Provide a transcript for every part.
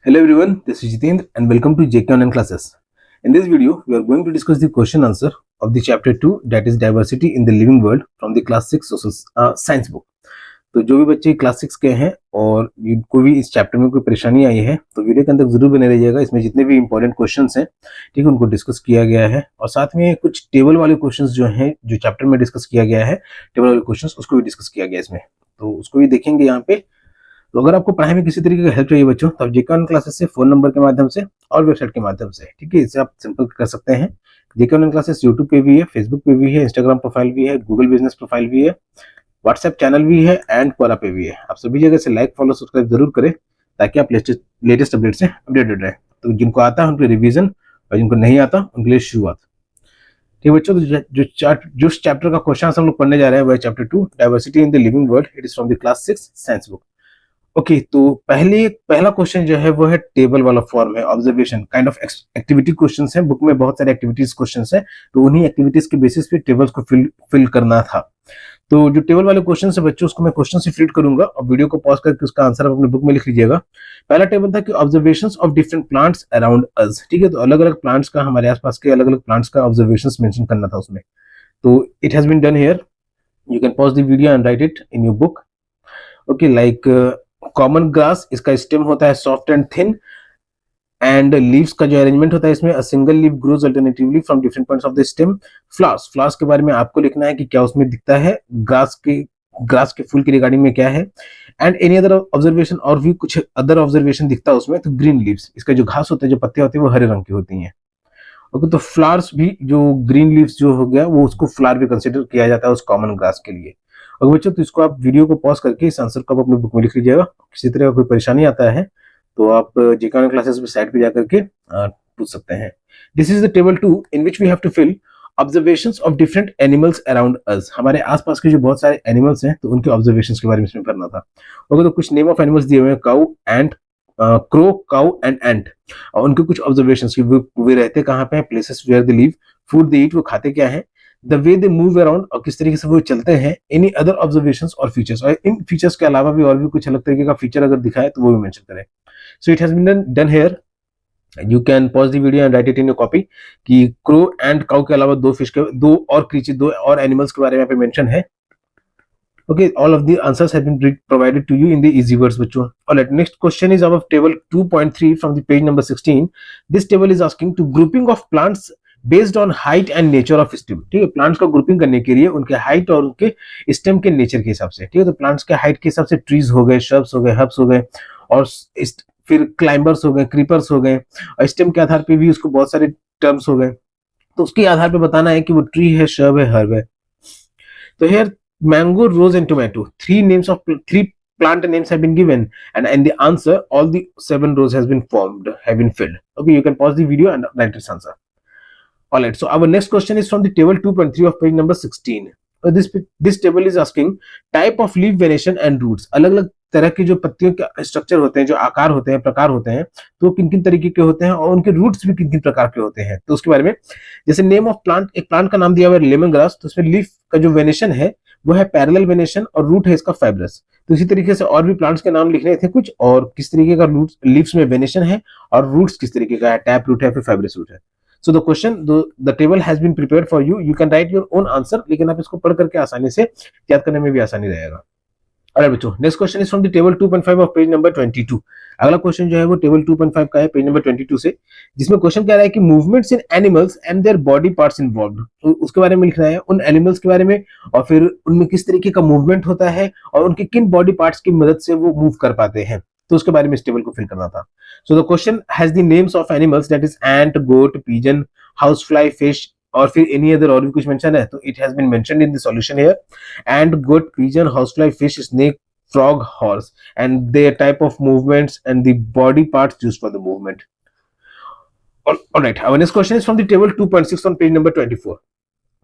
Hello everyone, this is Jitendra and welcome to JK Online Classes. In this video, we are going to discuss the question answer of the chapter 2 that is diversity in the living world from the class 6 social science book. तो जो भी बच्चे class 6 के हैं और जिनको भी इस चैप्टर में कोई परेशानी आई है तो वीडियो के अंदर जरूर बने रहिएगा। इसमें जितने भी इंपॉर्टेंट क्वेश्चंस हैं ठीक है उनको डिस्कस किया गया है और साथ में कुछ टेबल वाले क्वेश्चंस जो हैं जो चैप्टर में डिस्कस किया गया है टेबल वाले क्वेश्चंस उसको भी डिस्कस किया गया इसमें, तो उसको भी देखेंगे यहाँ पे। तो अगर आपको पढ़ाई में किसी तरीके का हेल्प चाहिए बच्चों तो आप जेके ऑनलाइन क्लासेस से फोन नंबर के माध्यम से और वेबसाइट के माध्यम से ठीक है इससे आप संपर्क कर सकते हैं। जेके ऑनलाइन क्लासेस यूट्यूब पे भी है, फेसबुक पे भी है, इंस्टाग्राम प्रोफाइल भी है, गूगल बिजनेस प्रोफाइल भी है, व्हाट्सएप चैनल भी है एंड क्वोरा पे भी है। आप सभी जगह से लाइक फॉलो सब्सक्राइब जरूर करें ताकि आप लेटेस्ट अपडेट से अपडेटेड रहे। तो जिनको आता है उनके रिविजन और जिनको नहीं आता उनके लिए शुरुआत। ठीक बच्चों, तो जो चैप्टर का क्वेश्चन हम लोग पढ़ने जा रहे हैं वह chapter 2 diversity in the living world. It is from the class 6 science book. Okay तो पहला क्वेश्चन जो है वो है टेबल वाला फॉर्म है, observation kind of activity questions है। बुक में बहुत सारे एक्टिविटीज क्वेश्चंस है तो उन्हीं एक्टिविटीज के बेसिस पे टेबल्स को फिल करना था। तो जो टेबल वाले क्वेश्चन है बच्चों उसको मैं क्वेश्चन से फिल करूंगा और वीडियो को पॉज करके उसका आंसर आप अपने बुक में लिख लीजिएगा। पहला टेबल था कि observations of different plants around us. ठीक है, तो अलग अलग प्लांट्स का, हमारे आसपास के अलग अलग प्लांट्स का ऑब्जर्वेशंस मेंशन करना था उसमें। तो it has been done here, you can pause the video and write it in your book. Okay, like common grass, इसका स्टेम होता है soft and thin and leaves का जो अरेंजमेंट होता है इसमें a single leaf grows alternatively from different points of the stem. Flowers के बारे में आपको लिखना है कि क्या उसमें दिखता है, ग्रास के फूल के रिगार्डिंग में क्या है एंड एनी अदर ऑब्जर्वेशन, और भी कुछ अदर ऑब्जर्वेशन दिखता है उसमें। तो ग्रीन लीव्स, इसका जो घास होता है, जो पत्ते होते हैं वो हरे रंग की होती हैं। ओके, तो फ्लावर्स भी, जो ग्रीन लीव्स जो हो गया वो उसको फ्लावर भी कंसिडर किया जाता है उस कॉमन ग्रास के लिए। अगर बच्चों तो इसको आप वीडियो को पॉज करके इस आंसर को आप अपनी बुक में लिख लीजिएगा। किसी तरह का कोई परेशानी आता है तो आप जेके ऑनलाइन क्लासेस पे साइट पे जाकर के पूछ सकते हैं। This is the table 2 in which we have to fill observations of different animals around us. हमारे आसपास के जो बहुत सारे एनिमल्स हैं तो उनके ऑब्जर्वेशंस के बारे में इसमें पढ़ना था। ओके, तो कुछ नेम ऑफ एनिमल्स दिए हुए हैं, cow and crow, cow and ant, और उनके कुछ ऑब्जर्वेशंस की वे रहते कहाँ पे हैं, places where they live, food they eat, वो खाते क्या है, the way they move around, और किस तरीके से वो चलते हैं, एनी अदर ऑब्जर्वेशंस और फीचर्स, और इन फीचर्स के अलावा भी और भी कुछ अलग तरीके का फीचर अगर दिखाए तो वो भी मेंशन करें। So it has been done here, you can pause the video and write it in your copy कि क्रो एंड काउ के अलावा दो और क्रीचर, दो और एनिमल्स के बारे में यहाँ पे मेंशन है। Okay, all of the answers have been provided to you in the easy words बच्चों। Alright, next question is above table 2.3 from the page number 16. This table is asking to grouping of plants based on height and nature of stem। ठीक है, plants का grouping करने के लिए उनके height और उनके स्टेम के नेचर के हिसाब से। ठीक है, तो प्लांट्स के हाइट के हिसाब से ट्रीज हो गए, श्रब्स हो गए, हर्ब्स हो गए, और फिर क्लाइंबर्स हो गए, क्रीपर्स हो गए, और स्टेम के आधार पे भी उसको बहुत सारे टर्म्स हो गए। तो उसके आधार पे बताना है कि वो ट्री है, श्रब है, हर्ब है। तो here mango, rose and tomato, three plant names have been given, and in the answer all the 7 rows have been filled. Okay, you can pause the video and write this answer. All right, so our next question is from the table 2.3 of page number 16. This table is asking type of leaf venation and roots। अलग अलग तरह की जो पत्तियों के structure होते हैं, जो आकार होते हैं, प्रकार होते हैं, तो किन किन तरीके के होते हैं और उनके रूट्स भी किन किन प्रकार के होते हैं। तो उसके बारे में, जैसे नेम ऑफ प्लांट, एक प्लांट का नाम दिया हुआ है लेमन ग्रास, तो उसमें लीफ का जो वेनेशन है वो है पैरेलल वेनेशन और रूट है इसका फाइब्रस। तो इसी तरीके से और भी प्लांट्स के नाम लिखने थे कुछ, और किस तरीके का रूट लीव्स में वेनेशन है और रूट्स किस तरीके का है, टैप रूट है, फिर फाइब्रस रूट है। So the question, the table has been prepared for you, you can write your own answer, लेकिन आप इसको पढ़ करके आसानी से याद करने में भी आसानी रहेगा। अरे बच्चों, next question is from the table 2.5 of page number 22। अगला क्वेश्चन जो है वो टेबल 2.5 का है, पेज नंबर 22 से, जिसमें क्वेश्चन कह रहा है कि movements in animals and their body parts involved. तो उसके बारे में लिखना है, उन एनिमल्स के बारे में, और फिर उनमें किस तरीके का मूवमेंट होता है और उनके किन बॉडी पार्ट्स की मदद से वो मूव कर पाते हैं, तो उसके बारे में इस टेबल को फिल करना था। So the question has the names of animals, that is ant, goat, pigeon, housefly, fish, और फिर एनी अदर और भी कुछ मेंशन है, तो it has been mentioned in the solution here. Ant, goat, pigeon, housefly, fish, snake, frog, horse, and their type of movements and the body parts used for the movement. All right, our next question is from the table 2.6 on page number 24.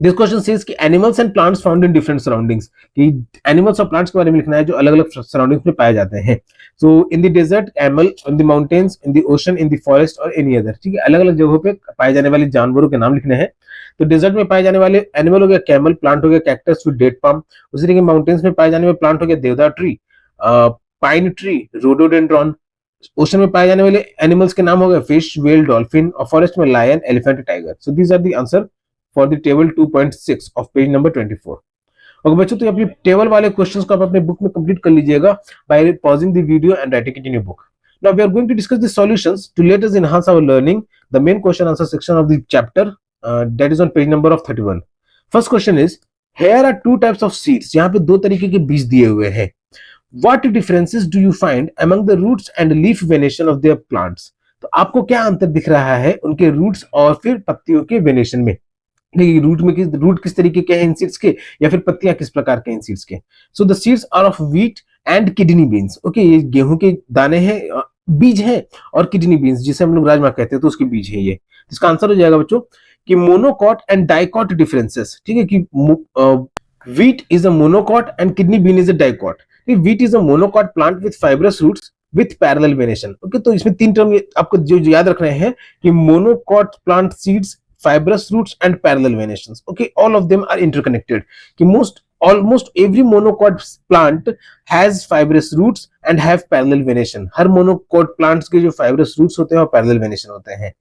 This question says कि animals and plants found in different surroundings, कि animals और plants के बारे में लिखना है जो अलग अलग surroundings में पाए जाते हैं। So in the desert, animal, in the mountains, in the ocean, in the forest और any other। ठीक है, अलग अलग जगहों पे पाए जाने वाले जानवरों के नाम लिखने हैं। तो डेजर्ट में पाए जाने वाले एनिमल हो गया कैमल, प्लांट हो गया कैक्टस विद डेट पाम। उसी तरीके माउंटेन्स में पाए जाने वाले प्लांट हो गया deodar tree, pine tree, rhododendron, ocean में पाए जाने वाले एनिमल्स के नाम हो गए फिश, व्हेल, डॉल्फिन, और फॉरेस्ट में lion, elephant, tiger. So these are the answer for the table 2.6 of page number 24। Okay बच्चों, तो अपनी टेबल वाले क्वेश्चंस को आप अपने बुक में कंप्लीट कर लीजिएगा by pausing the video and writing it in your book. Now we are going to discuss the solutions to let us enhance our learning the main question answer section of the chapter that is on page number of 31। First question is, here are two types of seeds। यहाँ पे दो तरीके के बीज दिए हुए हैं। What differences do you find among the roots and leaf venation of their plants? तो आपको क्या अंतर दिख रहा है उनके रूट्स और फिर पत्तियों के वेनेशन में? नहीं, रूट किस तरीके के हैं इन सीड्स के, या फिर पत्तियां किस प्रकार के इन सीड्स के? So the seeds are of wheat and kidney beans. Okay, ये गेहूं के दाने हैं, बीज हैं, और किडनी बीन्स जिसे हम लोग राजमा कहते हैं तो उसके बीज हैं ये। इसका आंसर हो जाएगा बच्चों कि मोनोकॉट एंड डाइकॉट डिफरेंसेस। ठीक है, कि wheat is a monocot and kidney bean is a dicot. Wheat is a monocot plant with fibrous roots with parallel venation. Okay, तो इसमें तीन टर्म आपको जो याद रखना है कि monocot plant seeds, fibrous roots and parallel venations. Okay, all of them are interconnected. कि almost every monocot plant has fibrous roots and have parallel venation. Her monocot plants के जो fibrous roots होते हैं और parallel venation होते हैं।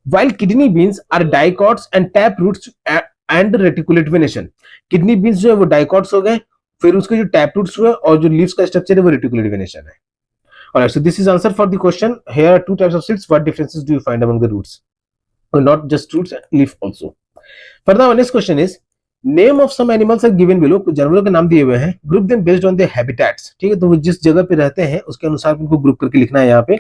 While kidney beans are dicots and tap roots and reticulate venation. Kidney beans जो है वो dicots हो गए, फिर उसके जो tap roots हुए और जो leaves का structure है वो reticulate venation है। Alright, so this is answer for the question. Here are two types of seeds. What differences do you find among the roots? Not just roots, leaf also. Further, our next question is, name of some animals are given below। कुछ जानवरों के नाम दिए हुए हैं। Group them based on their habitats। ठीक है, तो वो जिस जगह पे रहते हैं उसके अनुसार उनको ग्रुप करके लिखना है यहाँ पे।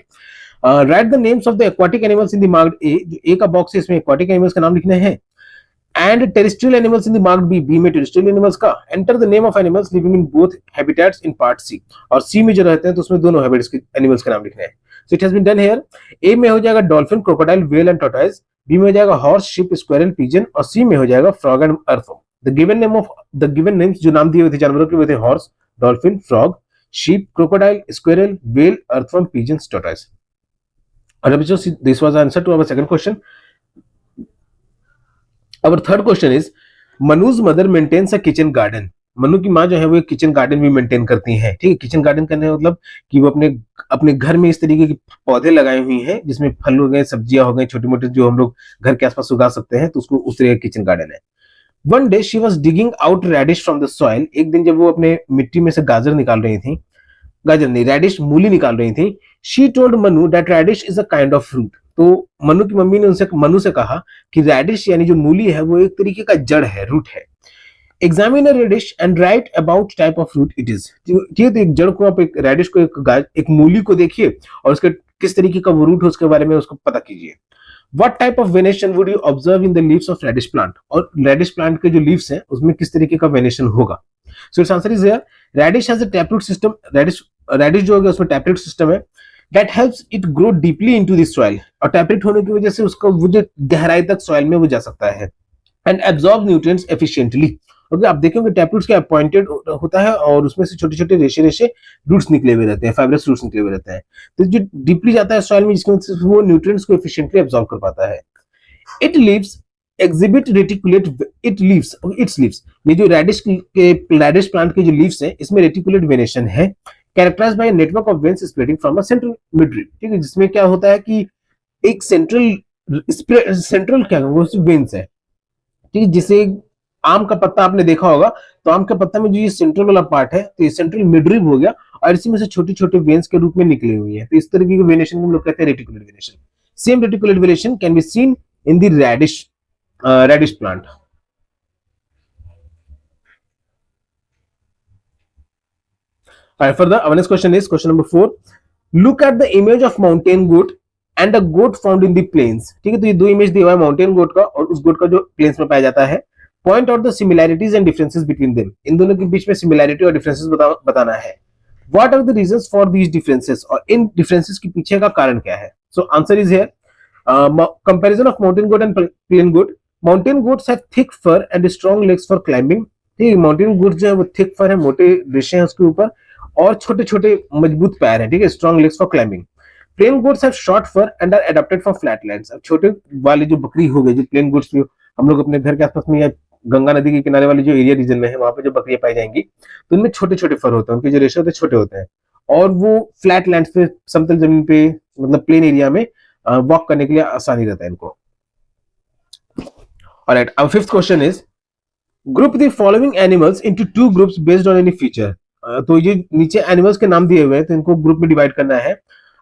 Write the names of the aquatic animals in the marked A। जो A का बॉक्स है इसमें aquatic animals का नाम लिखने हैं। And terrestrial animals in the marked B। B में terrestrial animals का। Enter the name of animals living in both habitats in part C। और C में जो रहते हैं तो उसमें दोनों habitats के animals के नाम लिखने हैं। So it has been done here। A में हो जाएगा dolphin, crocodile, whale and tortoise. B में हो जाएगा हॉर्स, शिप, स्क्वायरल, पिजन, और सी में हो जाएगा frog and earthworm. The given names जो नाम दिए हुए थे जानवरों के वो थे horse, dolphin, frog, sheep, crocodile, squirrel, whale, earthworm, pigeon, tortoise. और बच्चों, this was answer to our second question. Our third question is, Manu's mother maintains a kitchen garden. Manu की माँ जो है वो एक किचन गार्डन भी मेंटेन करती हैं। ठीक है, किचन गार्डन करने का मतलब कि वो अपने अपने घर में इस तरीके के पौधे लगाए हुई हैं जिसमें फल हो गए, सब्जियां हो गई, छोटी मोटी जो हम लोग घर के आसपास उगा सकते हैं, तो उसको उस तरह का किचन गार्डन है। One day she was digging out radish from the soil. एक दिन जब वो अपने मिट्टी में से गाजर निकाल रही थी, गाजर नहीं, रेडिश, मूली निकाल रही थी। She told Manu that radish is a kind of fruit. तो मनु की मम्मी ने उनसे मनु से कहा कि रेडिश यानी जो मूली है वो एक तरीके का जड़ है, रूट है। Examine radish and write about type of fruit it is. ठीक है, तो एक जड़ को आप, एक रेडिश को, एक मूली को देखिए और उसके किस तरीके का वो रूट है उसके बारे में उसको पता कीजिए। What type of venation would you observe in the leaves of radish plant? और radish plant के जो leaves हैं उसमें किस तरीके का venation होगा? So its answer is here. Radish has a taproot system. Radish जो होगा उसमें taproot system है that helps it grow deeply into the soil। और taproot होने की वजह से उसका वो जो गहराई तक soil में वो जा सकता है and absorb nutrients efficiently। Okay, आप देखेंगे टैपरूट्स क्या पॉइंटेड होता है और उसमें से छोटे छोटे रेशे रेशे रूट्स निकले हुए रहते हैं, फाइब्रस रूट्स निकले हुए रहते हैं, तो जो डीपली जाता है सॉइल में जिसकी वजह से वो न्यूट्रिएंट्स को एफिशिएंटली अब्सॉर्ब कर पाता है। It leaves exhibit reticulate, its leaves, ये जो रेडिश प्लांट के जो लीव्स हैं इसमें रेटिकुलेट वेनेशन है, characterized by network of veins spreading from a central midrib. ठीक है, जिसमें क्या होता है कि एक सेंट्रल क्या वेन्स है। ठीक है, जिसे आम का पत्ता आपने देखा होगा, तो आम के पत्ता में जो ये सेंट्रल वाला पार्ट है तो ये सेंट्रल मिडरिब हो गया और इसी में से छोटे छोटे वेन्स के रूप में निकले हुए हैं, तो इस तरीके के वेनेशन को हम लोग कहते हैं reticulate venation. Same reticulate venation can be seen in the radish plant. Further, our next question is question number 4. Look at the image of mountain goat and a goat found in the plains। ठीक है, तो ये दो image दिया हुआ है mountain goat का और उस गोट का जो प्लेन्स में पाया जाता है। Point out the similarities and differences between them. इन दोनों के बीच में सिमिलैरिटी और डिफरेंसेस बताना है। What are the reasons for these differences, और इन डिफरेंसेस के पीछे का कारण क्या है? So answer is here, comparison of mountain goat and plain goat. Mountain goats have thick fur and strong legs for climbing. ठीक है, माउंटेन गोट जो है वो थिक फर है, मोटे रेशे हैं उसके ऊपर और छोटे छोटे मजबूत पैर हैं। ठीक है, strong legs for climbing. Plain goats have short fur and are adapted for flat lands. अब छोटे वाली जो बकरी हो गई, जो प्लेन गोट्स हम लोग अपने घर के आसपास में या गंगा नदी के किनारे वाले जो एरिया रीजन में है वहां पे जो बकरियां पाई जाएंगी तो उनमें छोटे छोटे फर होते हैं, उनके जो रेशे होते हैं छोटे होते हैं और वो फ्लैट लैंड पे, समतल जमीन पे, मतलब प्लेन एरिया में वॉक करने के लिए आसानी रहता है इनको। ऑलराइट, अब fifth question is group the following animals into two groups based on any feature. तो ये नीचे एनिमल्स के नाम दिए हुए हैं, तो इनको ग्रुप में डिवाइड करना है।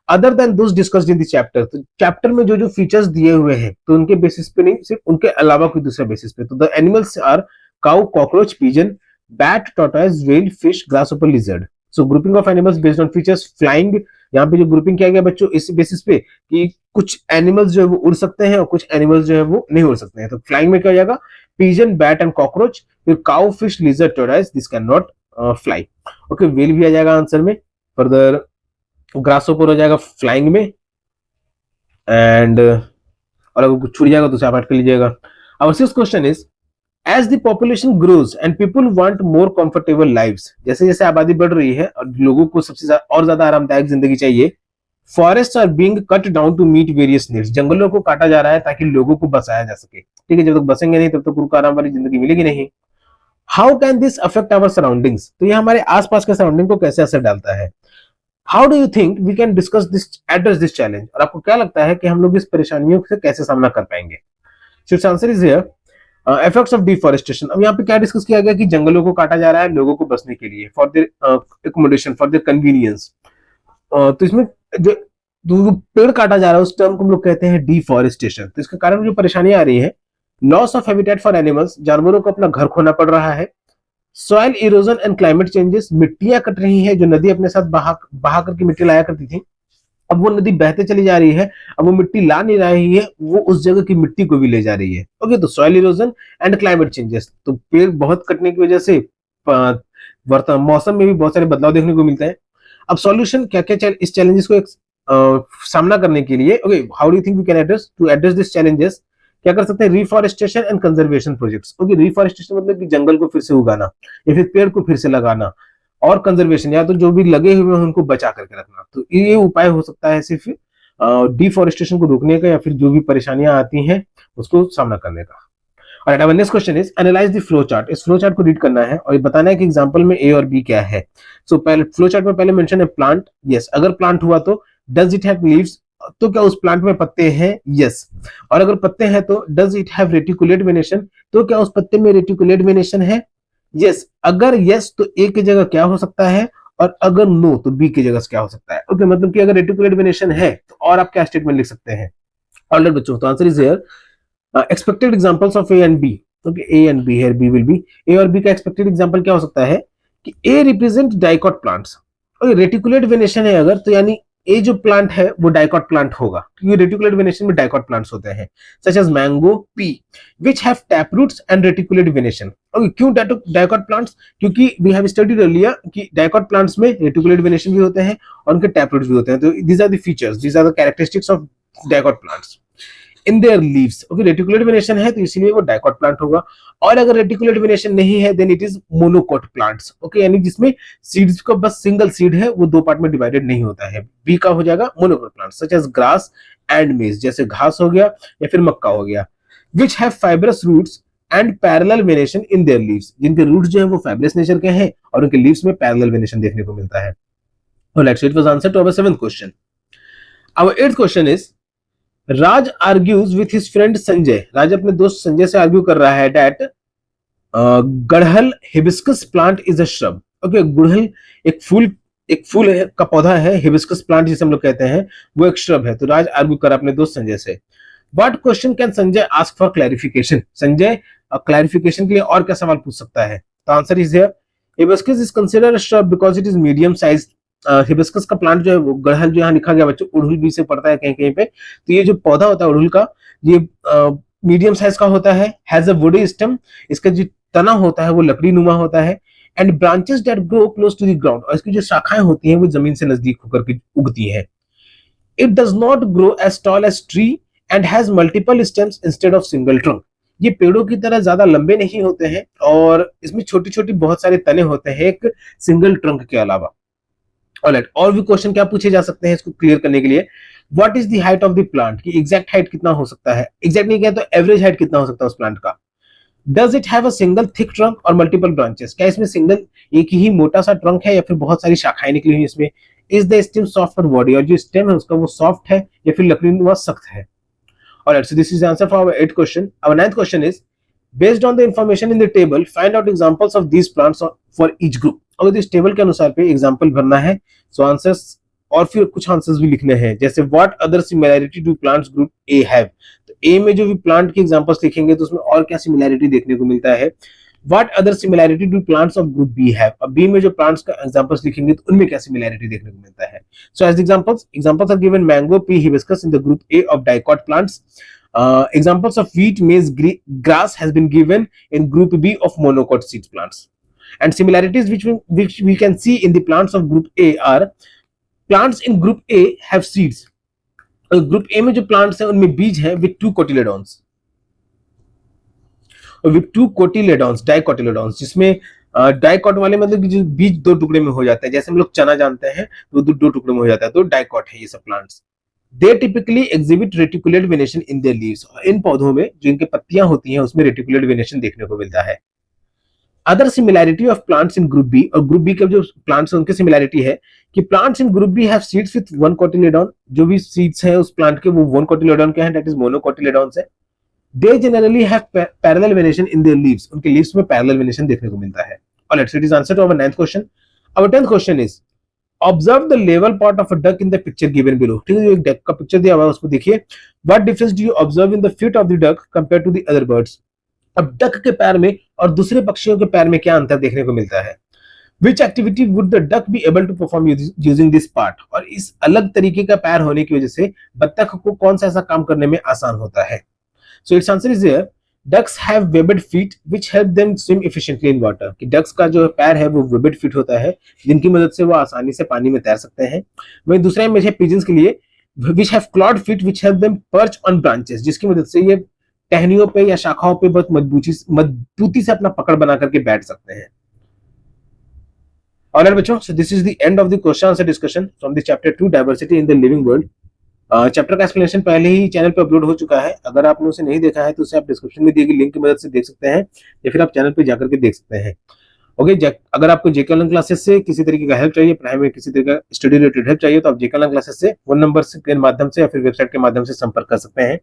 Other than those discussed in the chapter, तो चैप्टर में जो जो फीचर्स दिए हुए हैं तो उनके बेसिस पे नहीं, सिर्फ उनके अलावा कोई दूसरे बेसिस पे। तो the animals are cow, cockroach, pigeon, bat, tortoise, whale, fish, grasshopper, lizard. So grouping of animals based on features, flying, यहाँ पे जो ग्रुपिंग किया गया बच्चों इस बेसिस पे कि कुछ एनिमल्स जो है वो उड़ सकते हैं और कुछ एनिमल्स जो है वो नहीं उड़ सकते हैं। तो फ्लाइंग में क्या हो जाएगा, पिजन, बैट एंड कॉकरोच। फिर cow, fish, lizard, tortoise, this can not fly. Okay, whale भी आ जाएगा आंसर में। फर्दर ग्रासहोपर हो जाएगा फ्लाइंग में, एंड और अगर कुछ छूट जाएगा तो उसे आप ऐड कर लीजिएगा। Our sixth question is as the population grows and people want more comfortable lives, जैसे जैसे आबादी बढ़ रही है और लोगों को सबसे और ज्यादा आरामदायक जिंदगी चाहिए, forest are being cut down to meet various needs, जंगलों को काटा जा रहा है ताकि लोगों को बसाया जा सके। ठीक है, जब तक बसेंगे नहीं तब तक उनको आराम वाली जिंदगी मिलेगी नहीं। How can this affect our surroundings, तो ये हमारे आसपास के सराउंडिंग को कैसे असर डालता है। How do you think we can discuss this, address this challenge, और आपको क्या लगता है कि हम लोग इस परेशानियों से कैसे सामना कर पाएंगे। सो answer is here effects of deforestation. अब यहाँ पे क्या डिस्कस किया गया कि जंगलों को काटा जा रहा है लोगों को बसने के लिए, for their accommodation, for their convenience. तो इसमें जो जो पेड़ काटा जा रहा है उस टर्म को हम लोग कहते हैं डिफॉरेस्टेशन। तो इसके कारण जो परेशानियां आ रही है, loss of habitat for animals, जानवरों को अपना घर खोना पड़ रहा है। Soil erosion and climate changes, मिट्टियां कट रही है, जो नदी अपने साथ बहा करके मिट्टी लाया करती थी, अब वो नदी बहते चली जा रही है, अब वो मिट्टी ला नहीं रही है, वो उस जगह की मिट्टी को भी ले जा रही है। ओके, तो soil erosion and climate changes, तो पेड़ बहुत कटने की वजह से वर्तमान मौसम में भी बहुत सारे बदलाव देखने को मिलते हैं। अब सॉल्यूशन क्या क्या इस चैलेंजेस को सामना करने के लिए, okay, how do you think we can address to address this challenges, क्या कर सकते हैं, reforestation and conservation projects. Okay, reforestation मतलब कि जंगल को फिर से उगाना या फिर पेड़ को फिर से लगाना, और कंजर्वेशन या तो जो भी लगे हुए हैं उनको बचा करके रखना। तो ये उपाय हो सकता है सिर्फ डिफॉरेस्टेशन को रोकने का या फिर जो भी परेशानियां आती हैं उसको सामना करने का। और अब next question is analyse the flow chart. इस फ्लो चार्ट को रीड करना है और ये बताना है कि एग्जांपल में ए और बी क्या है। सो पहले फ्लो चार्ट में पहले मेंशन है प्लांट, यस, अगर प्लांट हुआ तो डज इट हैव लीव्स, तो क्या उस प्लांट में पत्ते हैं, यस। और अगर पत्ते हैं तो does it have reticulate venation, तो क्या उस पत्ते में रेटिकुलेट वेनेशन है, यस। अगर यस तो ए की जगह क्या हो सकता है, और अगर नो तो बी की जगह क्या हो सकता है। ओके, मतलब कि अगर रेटिकुलेट वेनेशन है तो और आप क्या स्टेटमेंट लिख सकते हैं। ऑलराइट बच्चों, तो answer is here expected examples of A and B. Okay, A and B, here B will be, A और बी का एक्सपेक्टेड एग्जांपल क्या हो सकता है कि A represent dicot plants. Okay, reticulate venation है अगर, तो यानी ए जो प्लांट है वो डाइकॉट प्लांट होगा, क्योंकि रेटिकुलेट वेनेशन में डाइकॉट प्लांट्स होते हैं, such as mango, pea, which have tap roots and reticulate venation. Okay, क्यों डाइकॉट प्लांट्स, क्योंकि वी हैव स्टडीड अर्लियर कि डाइकॉट प्लांट्स में रेटिकुलेट वेनेशन भी होते हैं और उनके टैप रूट्स भी होते हैं। तो these are the features, these are the characteristics of dicot plants in their leaves. Okay, reticulate venation है तो इसीलिए वो डाइकॉट प्लांट होगा, और अगर रेटिकुलेट वेनेशन नहीं है then it is monocot plants. Okay, यानी जिसमें सीड्स का बस सिंगल सीड है, वो दो पार्ट में डिवाइडेड नहीं होता है, बी का हो जाएगा monocot plant, such as grass and maize, जैसे घास हो गया या फिर मक्का हो गया। Which have fibrous roots and parallel venation in their leaves, जिनके रूट्स जो है वो फाइब्रस नेचर के हैं और उनके लीव्स में पैरेलल वेनेशन देखने को मिलता है। Alright, so it was answer to our seventh question. Our eighth question is Raj argues with his friend Sanjay. Raj अपने दोस्त संजय से आर्ग्यू कर रहा है दैट गड़हल hibiscus plant is a shrub. Okay, गुड़हल एक फूल का पौधा है, हिबिस्कस प्लांट जिसे हम लोग कहते हैं, वो एक श्रब है। तो राज आर्ग्यू कर अपने दोस्त संजय से। What question can Sanjay ask for clarification, Sanjay clarification के लिए और क्या सवाल पूछ सकता है। तो answer is here hibiscus is considered a shrub because it is medium size. Hibiscus का प्लांट जो है वो गड़हल, जो यहाँ लिखा गया बच्चों उड़हुल भी से पड़ता है कहीं कहीं पे, तो ये जो पौधा होता है उड़हुल का, ये मीडियम साइज का होता है, हैज अ वुडी स्टेम, इसका जो तना होता है वो लकड़ी नुमा होता है, and branches that grow close to the ground, और इसकी जो शाखाएं होती हैं वो जमीन से नजदीक होकर के उगती हैं। It does not grow as tall as tree and has multiple stems instead of single trunk. ये पेड़ों की तरह ज्यादा लंबे नहीं होते हैं और इसमें छोटी छोटी बहुत सारे तने होते हैं एक सिंगल ट्रंक के अलावा। ऑलराइट, और भी क्वेश्चन क्या पूछे जा सकते हैं इसको क्लियर करने के लिए। What is the height of the plant, की एग्जैक्ट हाइट कितना हो सकता है, एग्जैक्ट नहीं किया तो एवरेज हाइट कितना हो सकता है उस प्लांट का। Does it have a single thick trunk और मल्टीपल ब्रांचेस, क्या इसमें सिंगल एक ही मोटा सा ट्रंक है या फिर बहुत सारी शाखाएं निकली हुई इसमें, इज द स्टेम सॉफ्ट और बॉडी, और जो स्टेम है उसका वो सॉफ्ट है या फिर लकड़ी व सख्त है। Alright, so this is the answer for our 8th question. Our 9th question is, based on the information in the table, find out examples of these plants for each group. अगर इस table के अनुसार पे example भरना है, so answers और फिर कुछ आंसर्स भी लिखने हैं, जैसे what other similarity do plants group A have. तो ए में जो भी प्लांट के एग्जांपल्स लिखेंगे तो उसमें और क्या सिमिलैरिटी देखने को मिलता है। What other similarity do plants of group B have, अब बी में जो प्लांट्स का एग्जांपल्स लिखेंगे तो उनमें क्या सिमिलैरिटी देखने को मिलता है। So as examples are given mango, pea, hibiscus in the group A of dicot plants. Examples of wheat, maize, grass has been given in group B of monocot seed plants. And similarities which we can see in the plants of group A are, plants in group A have seeds. Group A में जो plants हैं उनमें बीज है with two cotyledons. और with two cotyledons, dicotyledons, जिसमें dicot वाले मतलब कि जो बीज दो टुकड़े में हो जाता है, जैसे हम लोग चना जानते हैं तो दो टुकड़े में हो जाता है, तो डाइकॉट है ये सब plants. They typically exhibit reticulate venation in their leaves. इन पौधों में जो इनके पत्तियां होती हैं उसमें रेटिकुलेट वेनेशन देखने को मिलता है। Other similarity of plants in group B, और ग्रुप बी के जो प्लांट्स हैं उनकी सिमिलैरिटी है कि plants in group B have seeds with one cotyledon, जो भी सीड्स हैं उस प्लांट के वो वन कोटिलेडॉन के हैं, दैट इज मोनोकोटिलेडॉन्स है। They generally have parallel venation in their leaves, उनके लीव्स में पैरेलल वेनेशन देखने को मिलता है। Alright, so it is answer to our 9th question. Our 10th question is, observe the level part of a duck in the picture given below. ठीक है, जो एक डक का पिक्चर दिया हुआ है उसको देखिए। What difference do you observe in the feet of the duck compare to the other birds. अब डक के पैर में और दूसरे पक्षियों के पैर में क्या अंतर देखने को मिलता है। Which activity would the duck be able to perform using this part, और इस अलग तरीके का पैर होने की वजह से बत्तख को कौन सा ऐसा काम करने में आसान होता है। So its answer is here, ducks have webbed feet which help them swim efficiently in water, कि डक्स का जो पैर है वो वेबड फीट होता है जिनकी मदद से वो आसानी से पानी में तैर सकते हैं। वहीं दूसरा इमेज है पिजन्स के लिए, which have Claude feet which help them perch on branches, जिसकी मदद से ये टहनियों पे या शाखाओं पे बहुत मजबूती से अपना पकड़ बना करके बैठ सकते हैं। ऑलराइट बच्चों, so this is the end of the question answer discussion from the chapter 2 diversity in the living world. Chapter का एक्सप्लेनेशन पहले ही चैनल पे अपलोड हो चुका है, अगर आपने उसे नहीं देखा है तो उसे आप डिस्क्रिप्शन में दी गई लिंक की मदद से देख सकते हैं या फिर आप चैनल पे जाकर के देख सकते हैं। ओके, अगर आपको जेके ऑनलाइन क्लासेस से किसी तरीके का हेल्प चाहिए, पढ़ाई में किसी तरीके का स्टडी रिलेटेड हेल्प चाहिए, तो आप जेके ऑनलाइन क्लासेस से फोन नंबर के माध्यम से या फिर वेबसाइट के माध्यम से संपर्क कर सकते हैं।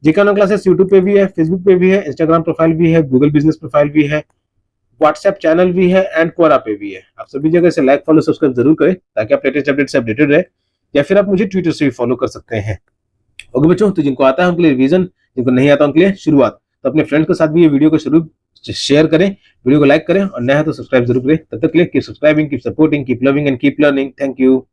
जेके ऑनलाइन क्लासेस यूट्यूब पे भी है, फेसबुक पे भी है, इंस्टाग्राम प्रोफाइल भी है, गूगल बिजनेस प्रोफाइल भी है, व्हाट्सएप चैनल भी है एंड क्वोरा पे भी है। आप सभी जगह से लाइक फॉलो सब्सक्राइब जरूर करें ताकि आप लेटेस्ट अपडेट से अपडेटेड रहे, या फिर आप मुझे ट्विटर से भी फॉलो कर सकते हैं। ओके बच्चों, तो जिनको आता है उनके लिए रिवीजन, जिनको नहीं आता उनके लिए शुरुआत। तो अपने फ्रेंड के साथ भी ये वीडियो को शुरू शेयर करें, वीडियो को लाइक करें, और नया है तो सब्सक्राइब जरूर करें। तब तक के लिए keep subscribing, keep supporting, keep loving and keep learning. Thank you.